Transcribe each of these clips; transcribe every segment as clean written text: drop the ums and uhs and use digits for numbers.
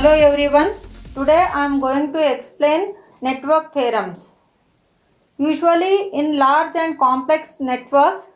Hello everyone. Today I am going to explain network theorems. Usually in large and complex networks,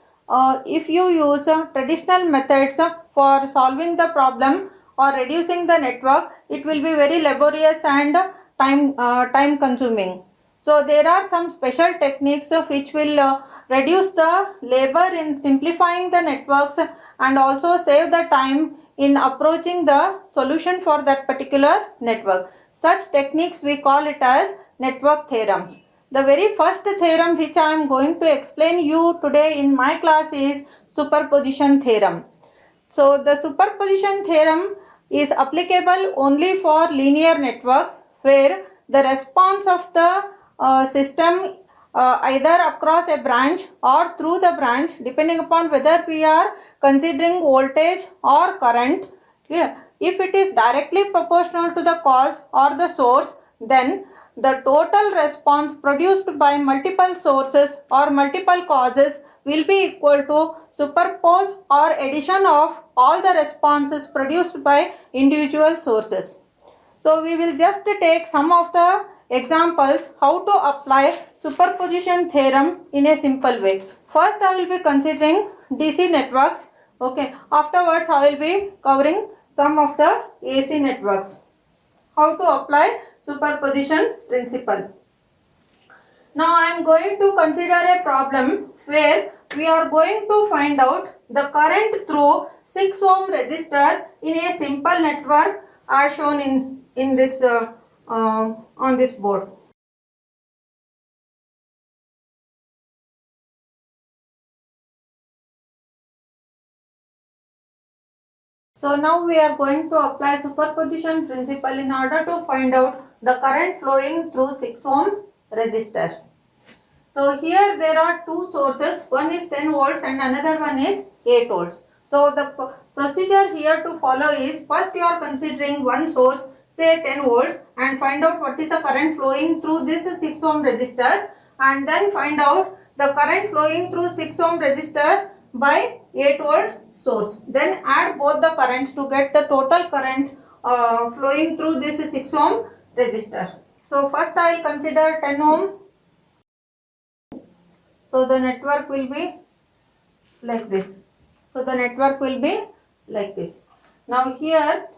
if you use traditional methods for solving the problem or reducing the network, it will be very laborious and time consuming. So there are some special techniques which will reduce the labor in simplifying the networks and also save the time in approaching the solution for that particular network. Such techniques we call it as network theorems. The very first theorem which I am going to explain you today in my class is superposition theorem. So the superposition theorem is applicable only for linear networks where the response of the system either across a branch or through the branch, depending upon whether we are considering voltage or current. Clear? If it is directly proportional to the cause or the source, then the total response produced by multiple sources or multiple causes will be equal to superpose or addition of all the responses produced by individual sources. So we will just take some of the examples how to apply superposition theorem in a simple way. First I will be considering DC networks. Okay. Afterwards I will be covering some of the AC networks. How to apply superposition principle. Now I am going to consider a problem where we are going to find out the current through 6 ohm resistor in a simple network as shown in this on this board. So now we are going to apply superposition principle in order to find out the current flowing through 6 ohm resistor. So here there are two sources, one is 10 volts and another one is 8 volts. So the procedure here to follow is, first you are considering one source, say 10 volts, and find out what is the current flowing through this 6 ohm resistor, and then find out the current flowing through 6 ohm resistor by 8 volt source. Then add both the currents to get the total current flowing through this 6 ohm resistor. So first I will consider 10 ohm. So the network will be like this. So the network will be like this. Now here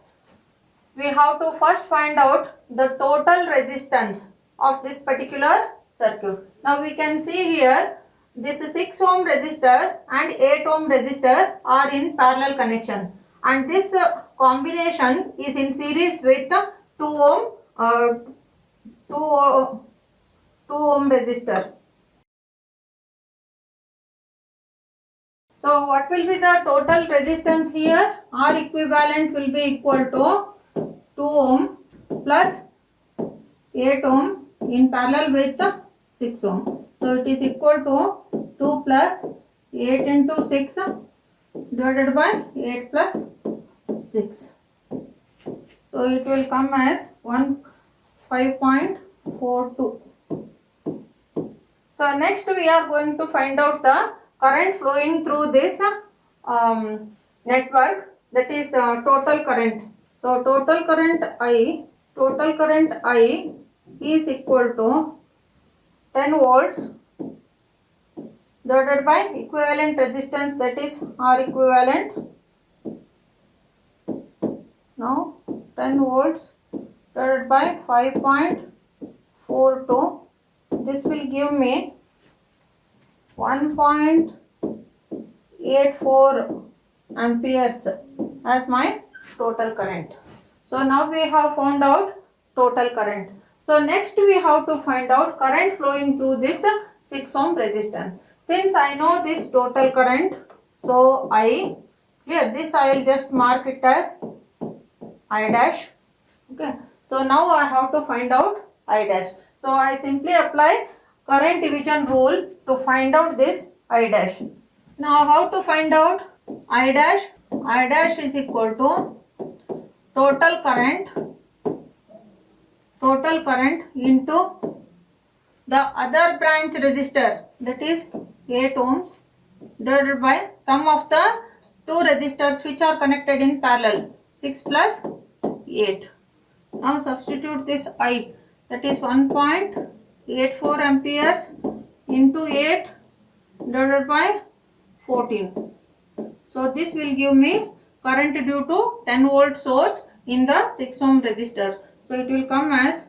we have to first find out the total resistance of this particular circuit. Now we can see here this 6 ohm resistor and 8 ohm resistor are in parallel connection, and this combination is in series with 2 ohm resistor. So what will be the total resistance here? R equivalent will be equal to 2 ohm plus 8 ohm in parallel with 6 ohm. So it is equal to 2 plus 8 into 6 divided by 8 plus 6. So it will come as 5.42. So next we are going to find out the current flowing through this network, that is total current. So total current I is equal to 10 volts divided by equivalent resistance, that is R equivalent. Now 10 volts divided by 5.42, this will give me 1.84 amperes as my total current. So now we have found out total current. So next we have to find out current flowing through this 6 ohm resistance. Since I know this total current, so here this I will just mark it as I dash. Okay. So now I have to find out I dash. So I simply apply current division rule to find out this I dash. Now how to find out I dash? I dash is equal to total current into the other branch resistor, that is 8 ohms, divided by sum of the two resistors which are connected in parallel, 6 plus 8. Now substitute this I, that is 1.84 amperes into 8 divided by 14. So this will give me current due to 10 volt source in the 6 ohm resistor. So it will come as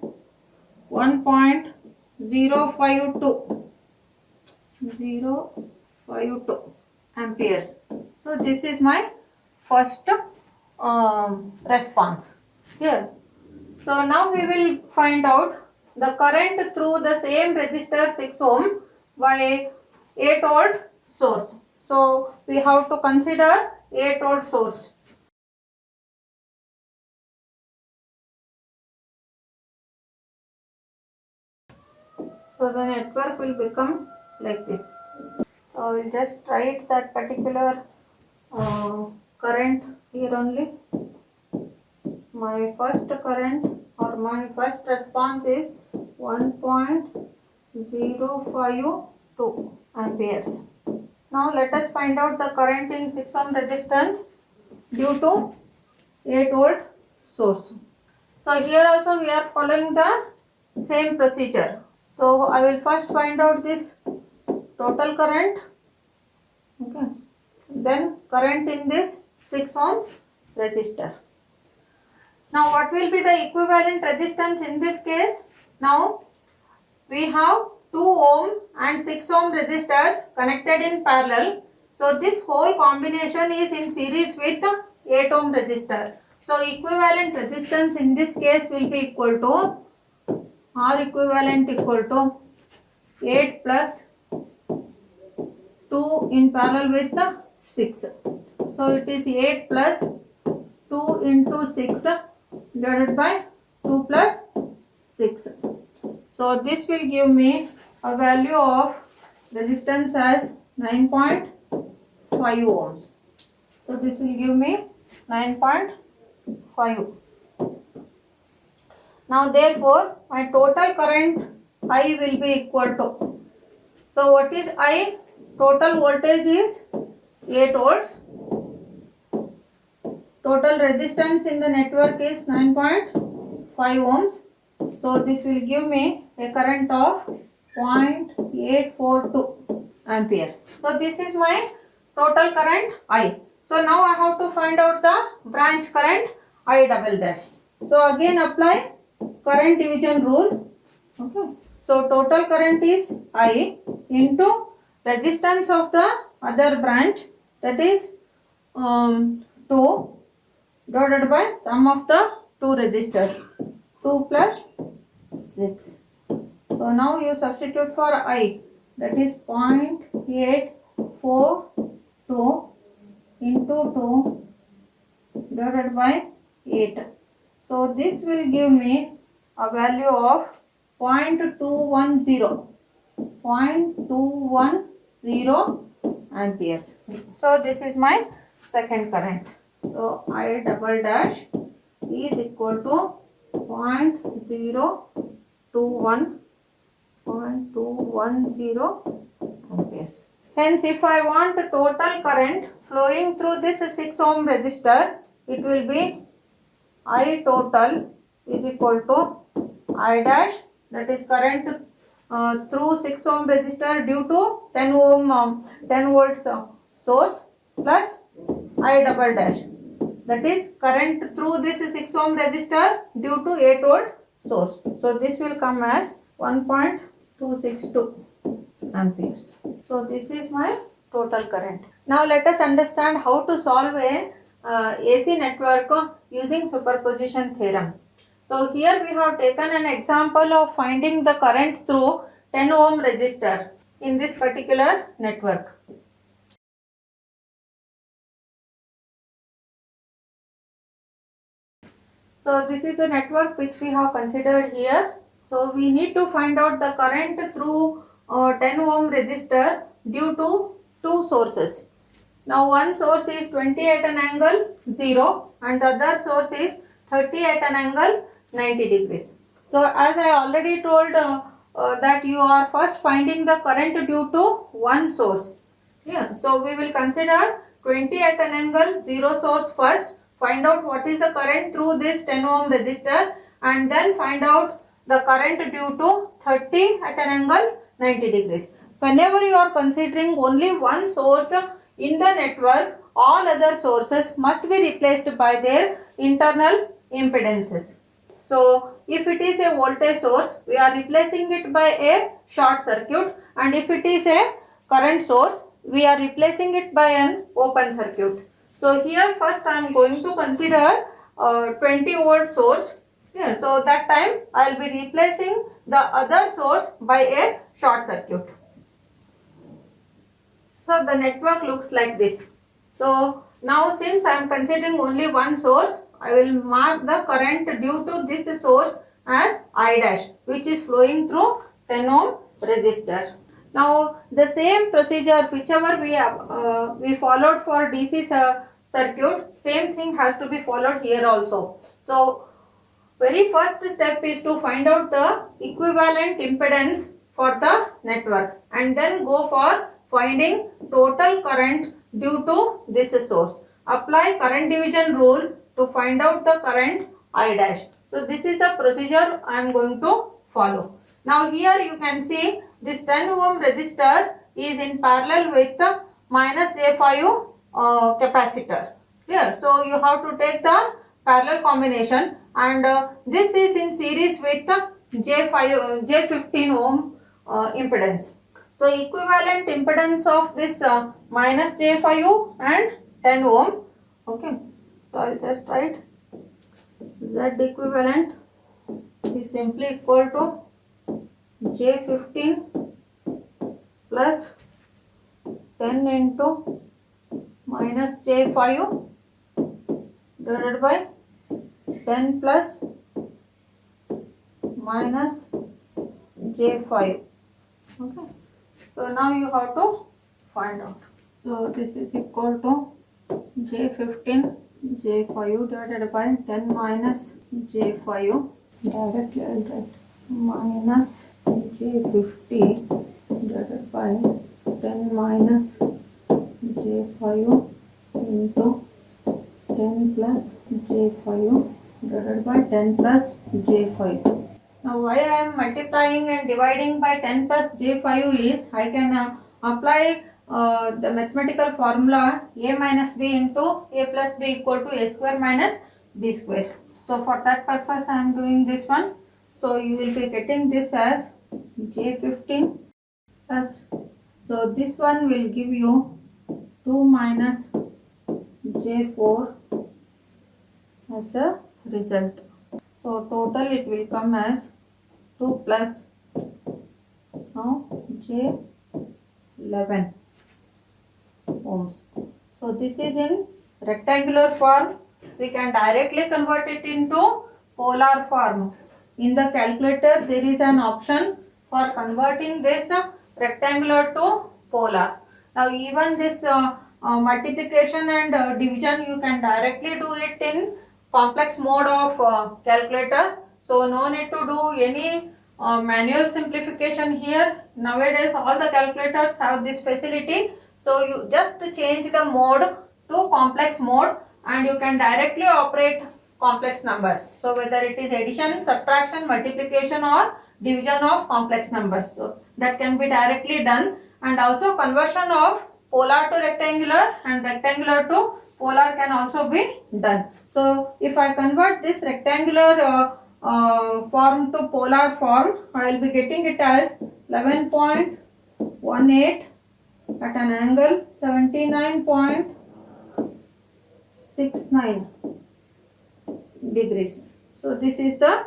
1.052 amperes. So this is my first response here. So now we will find out the current through the same resistor 6 ohm by 8 volt source. So we have to consider 8 volt source. So the network will become like this. So I will just write that particular current here only. My first current or my first response is 1.052 amperes. Now let us find out the current in 6 ohm resistance due to 8 volt source. So here also we are following the same procedure. So I will first find out this total current, okay, then current in this 6 ohm resistor. Now what will be the equivalent resistance in this case? Now we have 2 ohm and 6 ohm resistors connected in parallel. So this whole combination is in series with 8 ohm resistor. So equivalent resistance in this case will be equal to R equivalent equal to 8 plus 2 in parallel with 6. So it is 8 plus 2 into 6 divided by 2 plus 6. So this will give me a value of resistance as 9.5 ohms. So this will give me 9.5. Now therefore my total current I will be equal to. So what is I? Total voltage is 8 volts. Total resistance in the network is 9.5 ohms. So this will give me a current of 0.842 amperes. So this is my total current I. So now I have to find out the branch current I double dash. So again apply current division rule. Okay. So total current is I into resistance of the other branch, that is 2 divided by sum of the two resistors, 2 plus 6. So now you substitute for I, that is 0.842 into 2 divided by 8. So this will give me a value of 0.210 amperes. So this is my second current. So I double dash is equal to 0.021 amperes. Hence, if I want total current flowing through this 6 ohm resistor, it will be I total is equal to I dash, that is current through 6 ohm resistor due to 10 volts source, plus I double dash, that is current through this 6 ohm resistor due to 8 volt source. So this will come as 1.262 amperes. So this is my total current. Now let us understand how to solve a AC network using superposition theorem. So here we have taken an example of finding the current through 10 ohm resistor in this particular network. So this is the network which we have considered here. So we need to find out the current through 10 ohm resistor due to two sources. Now one source is 20 at an angle 0 and the other source is 30 at an angle 90 degrees. So as I already told that you are first finding the current due to one source. Yeah. So we will consider 20 at an angle 0 source first. Find out what is the current through this 10 ohm resistor and then find out the current due to 30 at an angle 90 degrees. Whenever you are considering only one source in the network, all other sources must be replaced by their internal impedances. So, if it is a voltage source, we are replacing it by a short circuit, and if it is a current source, we are replacing it by an open circuit. So, here first I am going to consider 20 volt source. Here, so that time I will be replacing the other source by a short circuit. So the network looks like this. So now since I am considering only one source, I will mark the current due to this source as I dash, which is flowing through 10 ohm resistor. Now the same procedure whichever we followed for DC circuit, same thing has to be followed here also. So very first step is to find out the equivalent impedance for the network, and then go for finding total current due to this source. Apply current division rule to find out the current I dash. So this is the procedure I am going to follow. Now here you can see this 10 ohm resistor is in parallel with the minus J5 capacitor. Clear? So you have to take the parallel combination, and this is in series with J15 ohm impedance. So equivalent impedance of this minus J5 and 10 ohm. Okay. So I'll just write Z equivalent is simply equal to J15 plus 10 into minus J5 divided by 10 plus minus J5. Okay. So now you have to find out. So this is equal to J15 J5 divided by 10 minus J5. Directly I'll write minus J50 divided by 10 minus J5 into 10 plus J5 divided by 10 plus J5. Now why I am multiplying and dividing by 10 plus J5 is I can apply the mathematical formula A minus B into A plus B equal to A square minus B square. So for that purpose I am doing this one. So you will be getting this as J15 plus, so this one will give you 2 minus J4 as a result. So total it will come as 2 plus now J11 ohms. So this is in rectangular form. We can directly convert it into polar form. In the calculator there is an option for converting this rectangular to polar. Now even this multiplication and division you can directly do it in complex mode of calculator. So no need to do any manual simplification here. Nowadays all the calculators have this facility. So you just change the mode to complex mode and you can directly operate complex numbers. So whether it is addition, subtraction, multiplication or division of complex numbers. So that can be directly done, and also conversion of polar to rectangular and rectangular to polar can also be done. So if I convert this rectangular form to polar form, I will be getting it as 11.18 at an angle 79.69 degrees. So this is the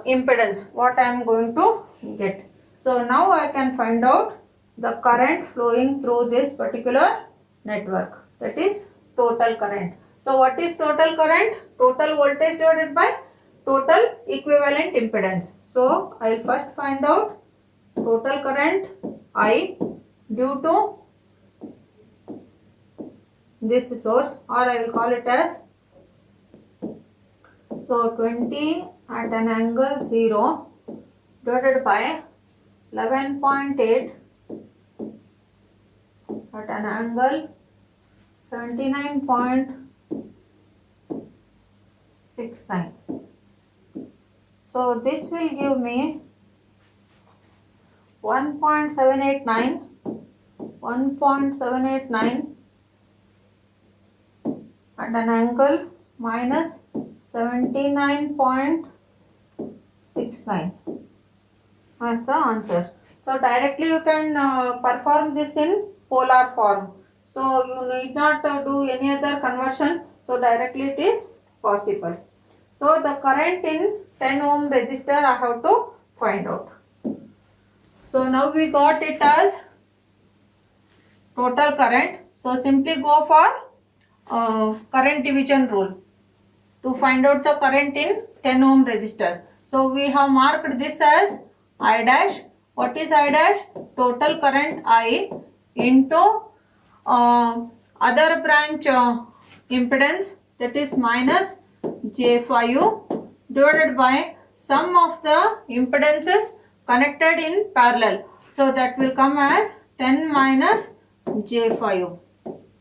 impedance what I am going to get. So now I can find out the current flowing through this particular network, that is total current. So what is total current? Total voltage divided by total equivalent impedance. So I will first find out total current I due to this source, or I will call it as, so 20 at an angle 0 divided by 11.8 at an angle 79.69. So this will give me 1.789 at an angle minus 79.69 as the answer. So directly you can perform this in polar form. So you need not do any other conversion. So directly it is possible. So the current in 10 ohm resistor I have to find out. So now we got it as total current. So simply go for current division rule to find out the current in 10 ohm resistor. So we have marked this as I dash. What is I dash? Total current I into other branch impedance, that is minus J5 divided by sum of the impedances connected in parallel. So that will come as 10 minus J5.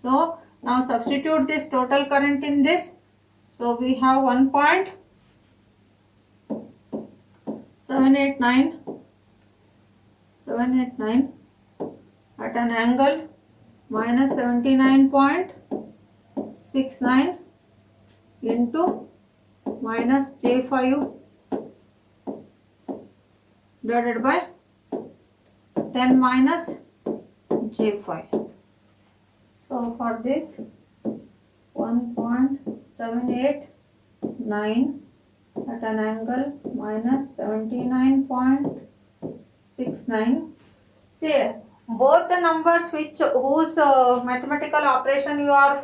So now substitute this total current in this. So we have 1.789 at an angle minus 79.69 into minus J5 divided by 10 minus J5. So for this 1.789 at an angle minus 79.69. See, both the numbers whose mathematical operation you are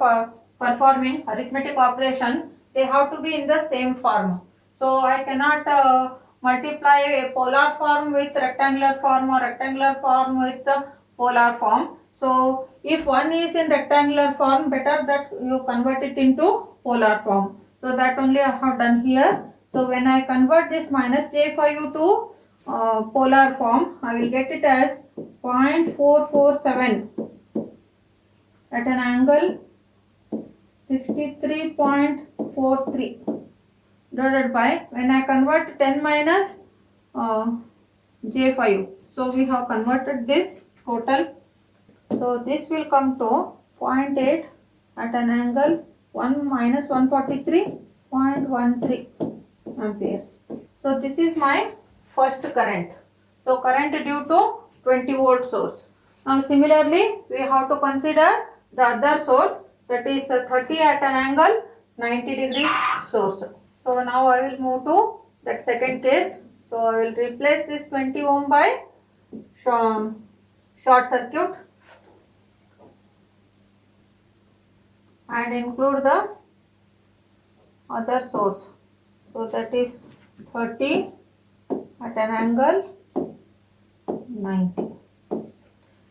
performing, arithmetic operation, they have to be in the same form. So I cannot multiply a polar form with rectangular form or rectangular form with the polar form. So if one is in rectangular form, better that you convert it into polar form. So that only I have done here. So when I convert this minus J5 to polar form, I will get it as 0.447 at an angle 63.43 divided by, when I convert 10 minus J5. So we have converted this total. So this will come to 0.8 at an angle 1 minus 143.13 amperes. So this is my first current. So current due to 20 volt source. Now similarly we have to consider the other source, that is 30 at an angle 90 degree source. So now I will move to that second case. So I will replace this 20 ohm by short circuit and include the other source. So that is 30 at an angle 90.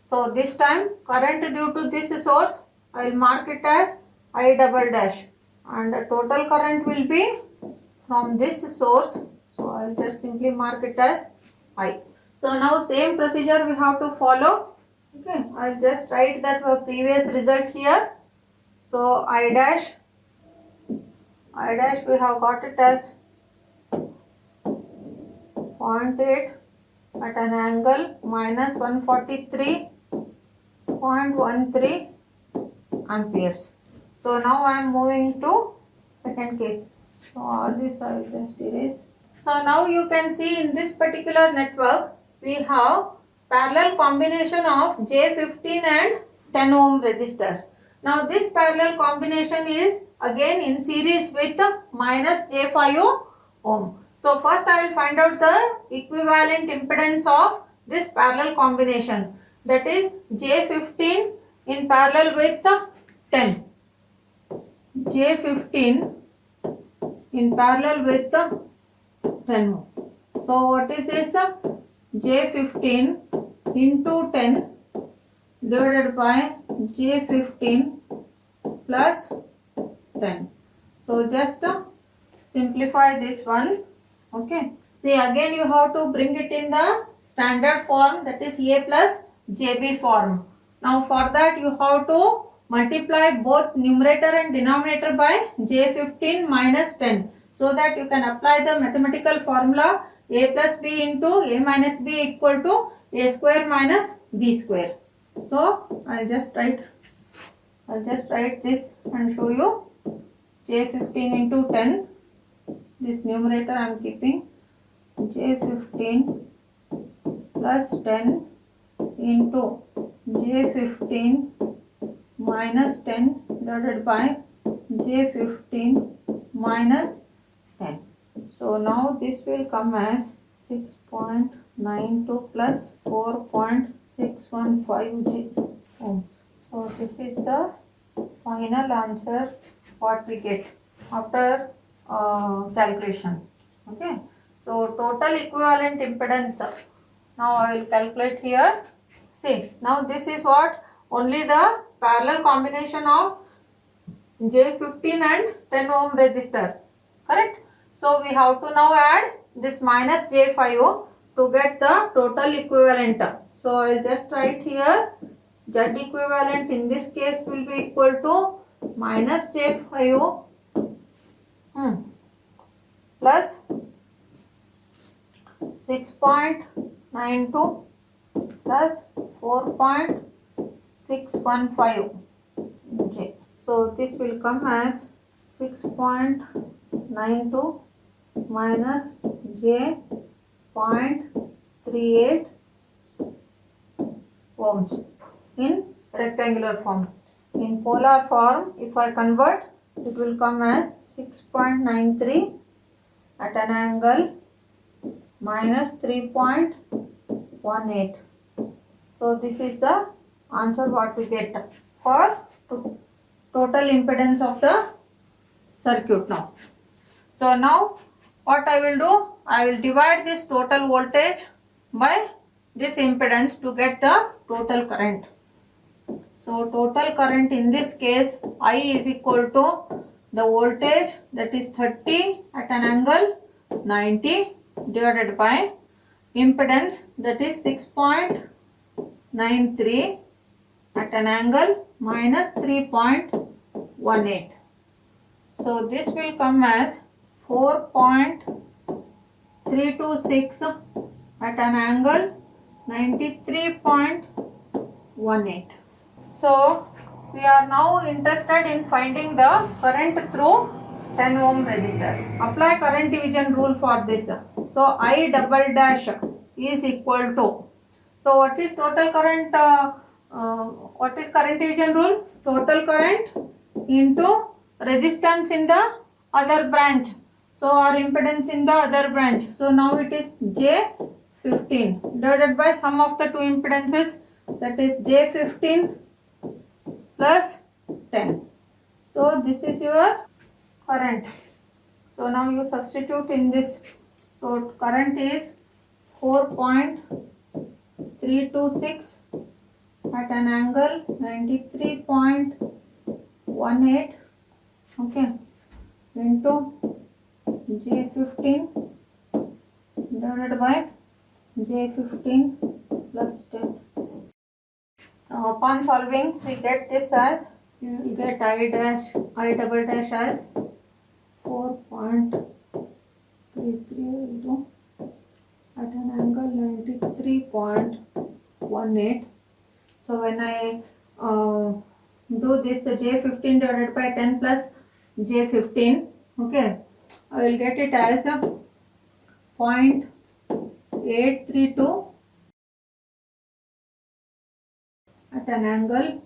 So this time current due to this source, I will mark it as I double dash, and the total current will be from this source. So I will just simply mark it as I. So now same procedure we have to follow. Okay, I will just write that previous result here. So I dash we have got it as 0.8 at an angle minus 143.13 amperes. So now I am moving to second case. So all this I will just erase. So now you can see in this particular network we have parallel combination of J15 and 10 ohm resistor. Now this parallel combination is again in series with minus J5 ohm. So first I will find out the equivalent impedance of this parallel combination, that is J15 in parallel with 10. J15 in parallel with 10 ohm. So what is this? J15 into 10 divided by J15 plus 10. So just simplify this one. Okay. See, again you have to bring it in the standard form, that is A plus JB form. Now for that you have to multiply both numerator and denominator by J15 minus 10. so that you can apply the mathematical formula a plus b into a minus b equal to a square minus b square. So I'll just write this and show you. J15 into 10, this numerator I am keeping, J15 plus 10 into J15 minus 10 divided by J15 minus 10. So now this will come as 6.92 plus 4.615 ohms. So this is the final answer what we get after calculation. Okay. So total equivalent impedance. Now I will calculate here. See, now this is what only the parallel combination of J15 and 10 ohm resistor. Correct? So we have to now add this minus J5 to get the total equivalent. So I will just write here Z equivalent in this case will be equal to minus J5 plus 6.92 plus 4.615 J. So this will come as 6.92 minus J.38 ohms in rectangular form. In polar form, if I convert, it will come as 6.93 at an angle minus 3.18. So this is the answer what we get for total impedance of the circuit now. So now what I will do, I will divide this total voltage by this impedance to get the total current. So total current in this case I is equal to the voltage, that is 30 at an angle 90 divided by impedance, that is 6.93 at an angle minus 3.18. So this will come as 4.326 at an angle 93.18. So we are now interested in finding the current through 10 ohm resistor. Apply current division rule for this. So I double dash is equal to, so what is total current, what is current division rule? Total current into resistance in the other branch, so or impedance in the other branch. So now it is J15 divided by sum of the two impedances, that is J15 plus 10. So this is your current. So now you substitute in this. So current is 4.326 at an angle 93.18, okay, into J15 divided by J15 plus 10. Now upon solving, we get this as, you will get I double dash as 4.33 into at an angle 93.18. So when I do this J15 divided by 10 plus J15, okay, I will get it as 0.832 at an angle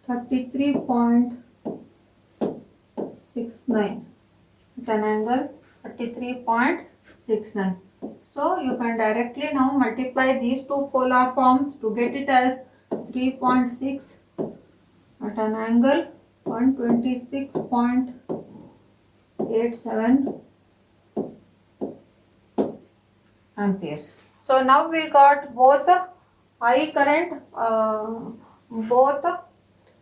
33.69 at an angle 33.69. So you can directly now multiply these two polar forms to get it as 3.6 at an angle 126.87 amperes. So now we got both I current, both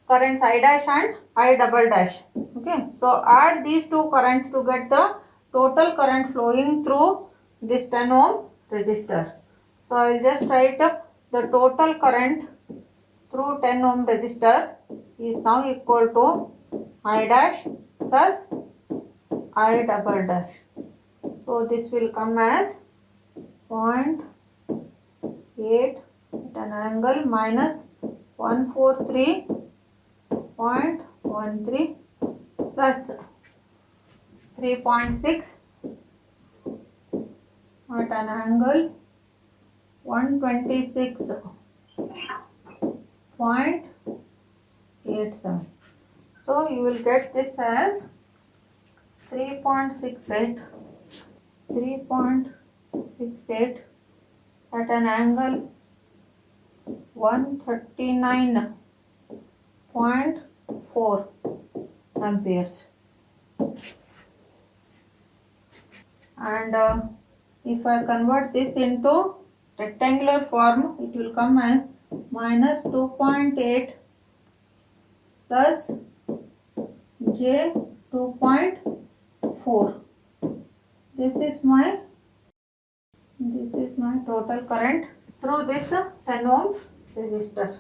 currents I dash and I double dash. Okay, so add these two currents to get the total current flowing through this 10 ohm resistor. So I will just write the total current through 10 ohm resistor is now equal to I dash plus I double dash. So this will come as 0.8 at an angle minus 143.13 plus 3.6 at an angle 126.87. So you will get this as 3.68 at an angle 139.4 amperes. And if I convert this into rectangular form, it will come as minus 2.8 plus J 2.4. This is my total current through this 10 ohm resistor.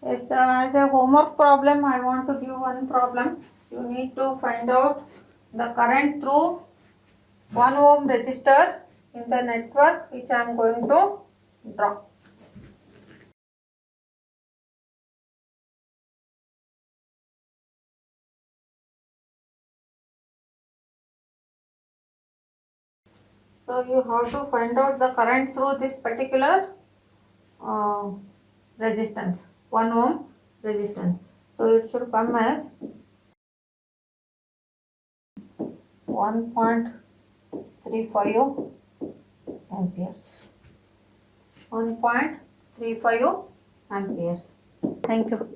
Yes, as a homework problem, I want to give one problem. You need to find out the current through 1 ohm resistor in the network which I am going to draw. So you have to find out the current through this particular resistance, 1 ohm resistance. So it should come as 1.35 amperes. 1.35 amperes. Thank you.